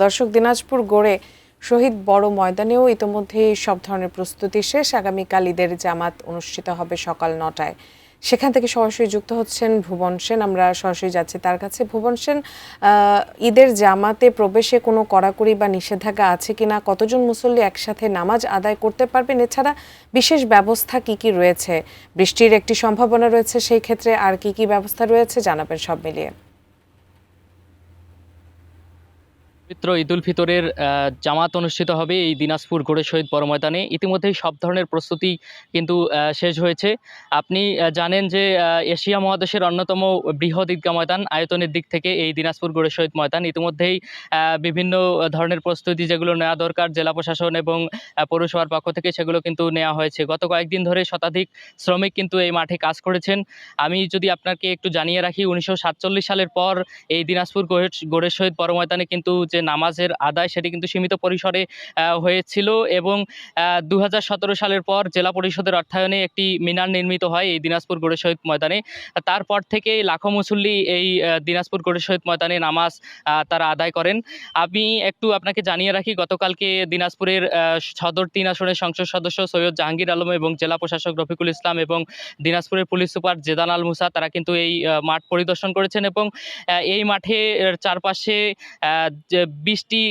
দর্শক, দিনাজপুর গড়ে শহীদ বড় ময়দানেও ইতোমধ্যে সব ধরনের প্রস্তুতি শেষ। আগামীকাল ঈদের জামাত অনুষ্ঠিত হবে সকাল ৯টায়। সেখান থেকে সরাসরি যুক্ত হচ্ছেন ভুবন সেন। আমরা সরাসরি যাচ্ছি তার কাছে। ভুবন সেন, ঈদের জামাতে প্রবেশে কোনো কড়াকড়ি বা নিষেধাজ্ঞা আছে কিনা, কতজন মুসল্লি একসাথে নামাজ আদায় করতে পারবেন, এছাড়া বিশেষ ব্যবস্থা কি কি রয়েছে? বৃষ্টির একটি সম্ভাবনা রয়েছে, সেই ক্ষেত্রে আর কি কি ব্যবস্থা রয়েছে জানাবেন সব মিলিয়ে। পবিত্র ঈদুল ফিতরের জামাত অনুষ্ঠিত হবে এই দিনাজপুর গড়ে শহীদ বড় ময়দানে। ইতিমধ্যেই সব ধরনের প্রস্তুতি কিন্তু শেষ হয়েছে। আপনি জানেন যে এশিয়া মহাদেশের অন্যতম বৃহৎ ঈদগাহ ময়দান আয়তনের দিক থেকে এই দিনাজপুর গড়ে শহীদ ময়দান ইতিমধ্যেই বিভিন্ন ধরনের প্রস্তুতি যেগুলো নেওয়া দরকার জেলা প্রশাসন এবং পৌরসভার পক্ষ থেকে সেগুলো কিন্তু নেওয়া হয়েছে। গত কয়েকদিন ধরে শতাধিক শ্রমিক কিন্তু এই মাঠে কাজ করেছেন। আমি যদি আপনাকে একটু জানিয়ে রাখি, ১৯৪৭ সালের পর এই দিনাজপুর গড়ে শহীদ বড় ময়দানে কিন্তু যে নামাজের আদায় সেটি কিন্তু সীমিত পরিসরে হয়েছিল এবং ২০১৭ সালের পর জেলা পরিষদের অর্থায়নে একটি মিনার নির্মিত হয় এই দিনাজপুর গড়ে শহীদ ময়দানে। তারপর থেকে লাখো মুসল্লি এই দিনাজপুর গড়ে শহীদ ময়দানে নামাজ তারা আদায় করেন। আমি একটু আপনাকে জানিয়ে রাখি, গতকালকে দিনাজপুরের সদর ৩ আসনের সংসদ সদস্য সৈয়দ জাহাঙ্গীর আলম এবং জেলা প্রশাসক রফিকুল ইসলাম এবং দিনাজপুরের পুলিশ সুপার জেদান আল মুসা তারা কিন্তু এই মাঠ পরিদর্শন করেছেন এবং এই মাঠের চারপাশে যে ২০টি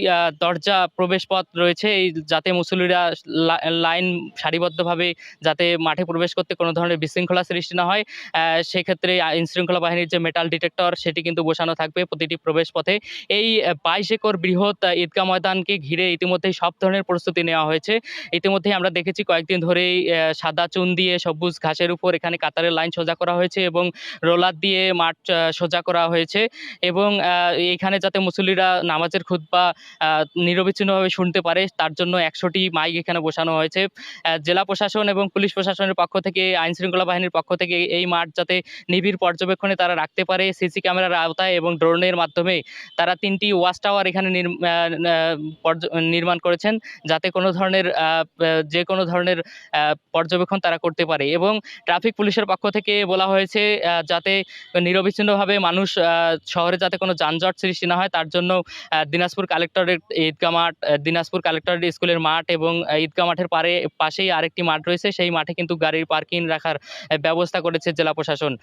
দরজা প্রবেশপথ রয়েছে, এই যাতে মুসল্লিরা লাইন সারিবদ্ধভাবে যাতে মাঠে প্রবেশ করতে কোনো ধরনের বিশৃঙ্খলা সৃষ্টি না হয়, সেক্ষেত্রে আইন শৃঙ্খলা বাহিনীর যে মেটাল ডিটেক্টর সেটি কিন্তু বসানো থাকবে প্রতিটি প্রবেশ পথে। এই ২২ একর বৃহৎ ঈদগাহ ময়দানকে ঘিরে ইতিমধ্যেই সব ধরনের প্রস্তুতি নেওয়া হয়েছে। ইতিমধ্যেই আমরা দেখেছি কয়েকদিন ধরেই সাদা চুন দিয়ে সবুজ ঘাসের উপর এখানে কাতারের লাইন সোজা করা হয়েছে এবং রোলার দিয়ে মাঠ সোজা করা হয়েছে এবং এখানে যাতে মুসল্লিরা নামাজের খুতবা নিরবিচ্ছিন্নভাবে শুনতে পারে তার জন্য ১০০টি মাইক এখানে বসানো হয়েছে। জেলা প্রশাসন এবং পুলিশ প্রশাসনের পক্ষ থেকে, আইন শৃঙ্খলা বাহিনীর পক্ষ থেকে এই মাঠ যাতে নিবিড় পর্যবেক্ষণে তারা রাখতে পারে সিসি ক্যামেরার আওতায় এবং ড্রোনের মাধ্যমে তারা ৩টি ওয়াচ টাওয়ার এখানে নির্মাণ করেছেন যাতে কোনো ধরনের যে কোনো ধরনের পর্যবেক্ষণ তারা করতে পারে এবং ট্রাফিক পুলিশের পক্ষ থেকে বলা হয়েছে যাতে নিরবিচ্ছিন্নভাবে মানুষ শহরে যাতে কোনো যানজট সৃষ্টি না হয় তার জন্য দিনাজপুর কালেক্টরেট ঈদগাহ মাঠ, দিনাজপুর কালেক্টরেট স্কুলের মাঠ এবং ঈদগাহ মাঠের পাশেই আরেকটি মাঠ রয়েছে, সেই মাঠে কিন্তু গাড়ির পার্কিং রাখার ব্যবস্থা করেছে জেলা প্রশাসন।